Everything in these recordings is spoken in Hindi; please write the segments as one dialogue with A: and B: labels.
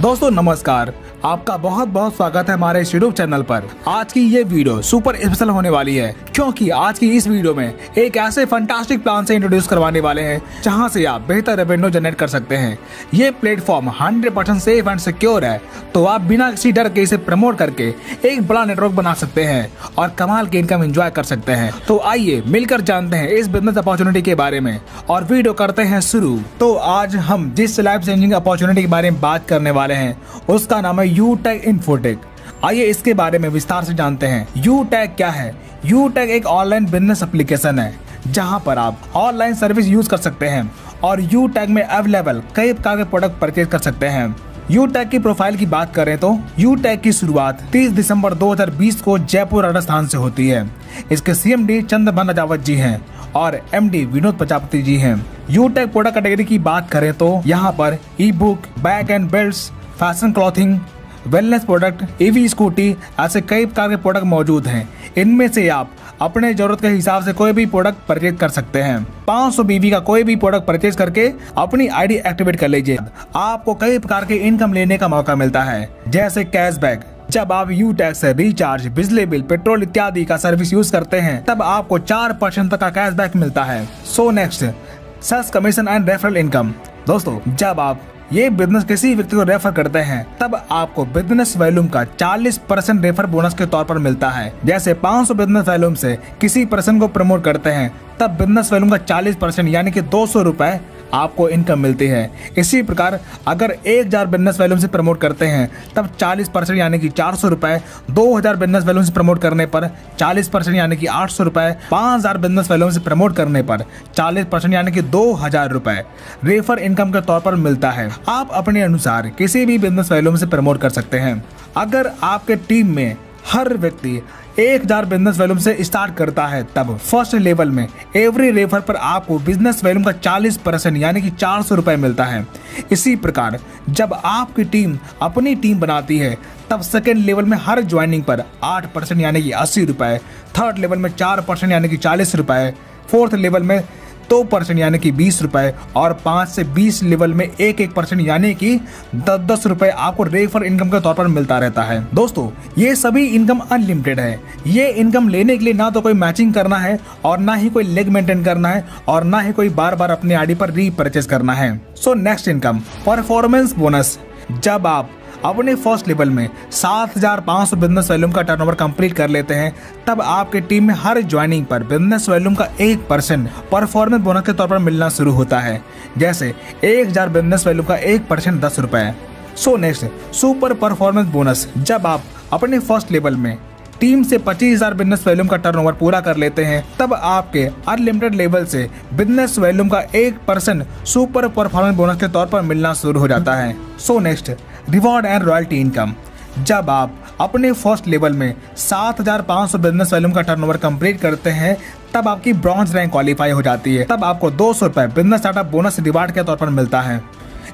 A: दोस्तों नमस्कार, आपका बहुत बहुत स्वागत है हमारे इस यूट्यूब चैनल पर। आज की ये वीडियो सुपर स्पेशल होने वाली है क्योंकि आज की इस वीडियो में एक ऐसे फंटास्टिक प्लान से इंट्रोड्यूस करवाने वाले हैं जहां से आप बेहतर रेवेन्यू जनरेट कर सकते हैं। ये प्लेटफॉर्म 100% सेफ एंड सिक्योर है, तो आप बिना किसी डर के इसे प्रमोट करके एक बड़ा नेटवर्क बना सकते हैं और कमाल की इनकम एंजॉय कर सकते हैं। तो आइए मिलकर जानते हैं इस बिजनेस अपॉर्चुनिटी के बारे में और वीडियो करते हैं शुरू। तो आज हम जिस लाइफ चेंजिंग अपॉर्चुनिटी के बारे में बात करने वाले हैं उसका नाम है यूटेक इन्फोटेक। आइए इसके बारे में विस्तार से जानते हैं। यूटेक क्या है? यूटेक एक ऑनलाइन बिजनेस एप्लीकेशन है जहां पर आप ऑनलाइन सर्विस यूज कर सकते हैं और यूटेक में अवेलेबल कई प्रकार के प्रोडक्ट परचेज कर सकते हैं। यूटेक की प्रोफाइल की बात करें तो यूटेक की शुरुआत 30 दिसंबर 2020 को जयपुर राजस्थान से होती है। इसके CMD चंद्रभान राजावत जी हैं और MD विनोद प्रजापति जी हैं। यूटेक प्रोडक्ट कैटेगरी की बात करें तो यहाँ पर ई book, bag and belts, fashion clothing, wellness product, EV scooty, ऐसे कई प्रकार के प्रोडक्ट मौजूद हैं। इनमें से आप अपने जरूरत के हिसाब से कोई भी प्रोडक्ट परचेज कर सकते हैं। 500 BV का कोई भी प्रोडक्ट परचेज करके अपनी ID एक्टिवेट कर लीजिए। आपको कई प्रकार के इनकम लेने का मौका मिलता है, जैसे कैशबैक। जब आप यूटेक से रिचार्ज, बिजली बिल, पेट्रोल इत्यादि का सर्विस यूज करते हैं तब आपको 4% तक का कैशबैक मिलता है। So next, sales commission and referral income. दोस्तों, जब आप ये बिजनेस किसी व्यक्ति को रेफर करते हैं तब आपको बिजनेस वॉल्यूम का 40% रेफर बोनस के तौर पर मिलता है। जैसे 500 बिजनेस वॉल्यूम से किसी पर्सन को प्रमोट करते हैं तब बिजनेस वॉल्यूम का 40% यानी कि 200 रुपए आपको इनकम मिलती है। इसी प्रकार अगर 1000 बिजनेस वॉल्यूम से प्रमोट करते हैं तब 40% यानी कि 400 रुपए, 2000 बिजनेस वॉल्यूम से प्रमोट करने पर 40% यानी कि 800 रुपए, 5000 बिजनेस वॉल्यूम से प्रमोट करने पर 40% यानी कि 2000 रुपए रेफर इनकम के तौर पर मिलता है। आप अपने अनुसार किसी भी बिजनेस वॉल्यूम से प्रमोट कर सकते हैं। अगर आपके टीम में हर व्यक्ति 1000 बिजनेस वॉल्यूम से स्टार्ट करता है तब फर्स्ट लेवल में एवरी रेफर पर आपको बिजनेस वॉल्यूम का 40% यानी कि 400 रुपए मिलता है। इसी प्रकार जब आपकी टीम अपनी टीम बनाती है तब सेकेंड लेवल में हर ज्वाइनिंग पर 8% यानी कि 80 रुपए, थर्ड लेवल में 4% यानी कि 40 रुपए, फोर्थ लेवल में 2% यानी कि 20 रुपए और 5 से 20 लेवल में 1% यानी कि 10 रुपए आपको रेफर इनकम के तौर पर मिलता रहता है। दोस्तों, ये सभी इनकम अनलिमिटेड है। ये इनकम लेने के लिए ना तो कोई मैचिंग करना है और ना ही कोई लेग मेंटेन करना है और ना ही कोई बार बार अपने ID पर रीपरचेज करना है। So next income, performance bonus. जब आप अपने फर्स्ट लेवल में 7500 बिजनेस वॉल्यूम का टर्नओवर कंप्लीट कर लेते हैं तब आपके टीम में हर ज्वाइनिंग पर बिजनेस वॉल्यूम का 1% परफॉर्मेंस बोनस के तौर पर मिलना शुरू होता है। जैसे 1000 बिजनेस वॉल्यूम का 1% 10 रुपए। So next, super performance bonus. जब आप अपने फर्स्ट लेवल में टीम से 25,000 बिजनेस वॉल्यूम का टर्नओवर पूरा कर लेते हैं तब आपके अनलिमिटेड लेवल से बिजनेस वॉल्यूम का 1% सुपर परफॉर्मेंस बोनस के तौर पर मिलना शुरू हो जाता है। So next, reward and royalty income. जब आप अपने फर्स्ट लेवल में 7500 बिजनेस वॉल्यूम का टर्नओवर कंप्लीट करते हैं तब आपकी ब्रॉन्ज रैंक क्वालिफाई हो जाती है। तब आपको 200 रुपए बिजनेस स्टार्टअप बोनस रिवार्ड के तौर पर मिलता है।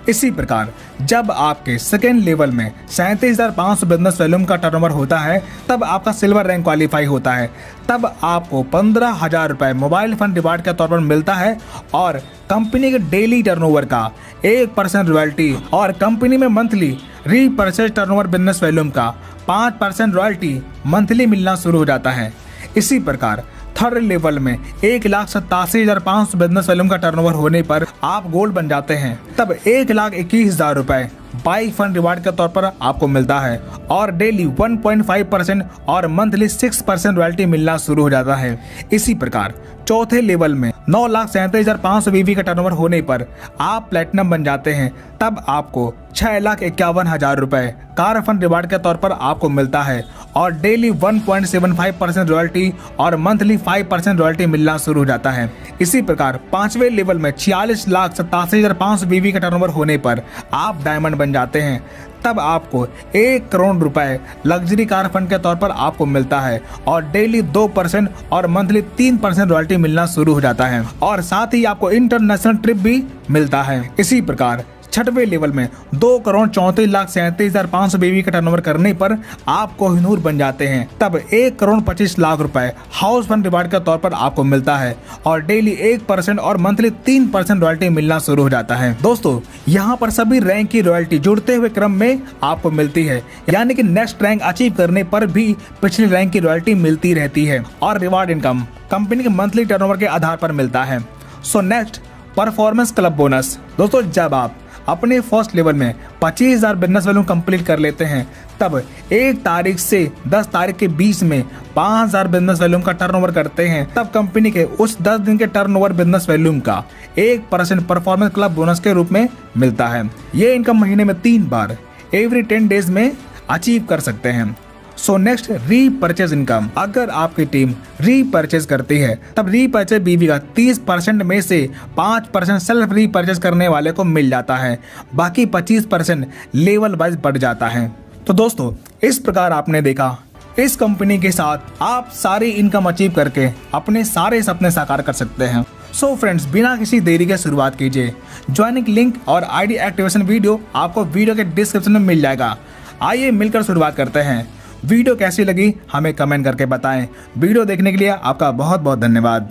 A: इसी प्रकार जब आपके सेकेंड लेवल में 37,500 बिजनेस वॉल्यूम का टर्नओवर होता है तब आपका सिल्वर रैंक क्वालिफाई होता है। तब आपको 15,000 रुपए मोबाइल फंड रिवार्ड के तौर पर मिलता है और कंपनी के डेली टर्नओवर का 1% रॉयल्टी और कंपनी में monthly repurchase turnover business volume का 5% रॉयल्टी मंथली मिलना शुरू हो जाता है। इसी प्रकार थर्ड लेवल में 1,87,500 बिजनेस वॉल्यूम का टर्नओवर होने पर आप गोल्ड बन जाते हैं। तब 1,21,000 रुपए बाइक फंड रिवार्ड के तौर पर आपको मिलता है और डेली 1.5% और मंथली 6% रॉयल्टी मिलना शुरू हो जाता है। इसी प्रकार चौथे लेवल में 9,37,500 BV का टर्नओवर होने पर आप प्लेटिनम बन जाते हैं। तब आपको 6,51,000 रुपए कार फंड रिवार्ड के तौर पर आपको मिलता है और डेली 1.75% रॉयल्टी और मंथली 5% रॉयल्टी मिलना शुरू हो जाता है। इसी प्रकार पांचवें लेवल में 46,87,500 BV का टर्नओवर होने पर आप डायमंड बन जाते हैं। तब आपको 1 करोड़ रुपए लग्जरी कार फंड के तौर पर आपको मिलता है और डेली 2% और मंथली 3% रॉयल्टी मिलना शुरू हो जाता है और साथ ही आपको इंटरनेशनल ट्रिप भी मिलता है। इसी प्रकार छठवें लेवल में 2,34,37,500 BB का टर्नओवर करने पर आप कोहिनूर बन जाते हैं। तब 1,25,00,000 रुपए हाउस फंड रिवार्ड के तौर पर आपको मिलता है और डेली 1% और मंथली 3% रॉयल्टी मिलना शुरू हो जाता है। दोस्तों यहाँ पर सभी रैंक की रॉयल्टी जुड़ते हुए क्रम में आपको मिलती है, यानी कि नेक्स्ट रैंक अचीव करने पर भी पिछली रैंक की रॉयल्टी मिलती रहती है और रिवार्ड इनकम कंपनी के मंथली टर्नओवर के आधार पर मिलता है। So next, performance club bonus. दोस्तों जब आप अपने फर्स्ट लेवल में 25,000 बिजनेस वैल्यू कंप्लीट कर लेते हैं तब 1 तारीख से 10 तारीख के बीच में 5,000 बिजनेस वैल्यूम का टर्नओवर करते हैं, तब कंपनी के उस 10 दिन के टर्नओवर बिजनेस वैल्यूम का 1% परफॉर्मेंस क्लब बोनस के रूप में मिलता है। ये इनकम महीने में 3 बार एवरी 10 डेज में अचीव कर सकते हैं। So next, repurchase income. अगर आपकी टीम रीपर्चेज करती है तब रीपर्चेज बीवी का 30% में से 5% सेल्फ रीपर्चेज करने वाले को मिल जाता है, बाकी 25% लेवल वाइज बढ़ जाता है। तो दोस्तों इस प्रकार आपने देखा इस कंपनी के साथ आप सारी इनकम अचीव करके अपने सारे सपने साकार कर सकते हैं। सो फ्रेंड्स, बिना किसी देरी के शुरुआत कीजिए। ज्वाइनिंग लिंक और आईडी एक्टिवेशन वीडियो आपको वीडियो के डिस्क्रिप्शन में मिल जाएगा। आइए मिलकर शुरुआत करते हैं। वीडियो कैसी लगी हमें कमेंट करके बताएं। वीडियो देखने के लिए आपका बहुत बहुत धन्यवाद।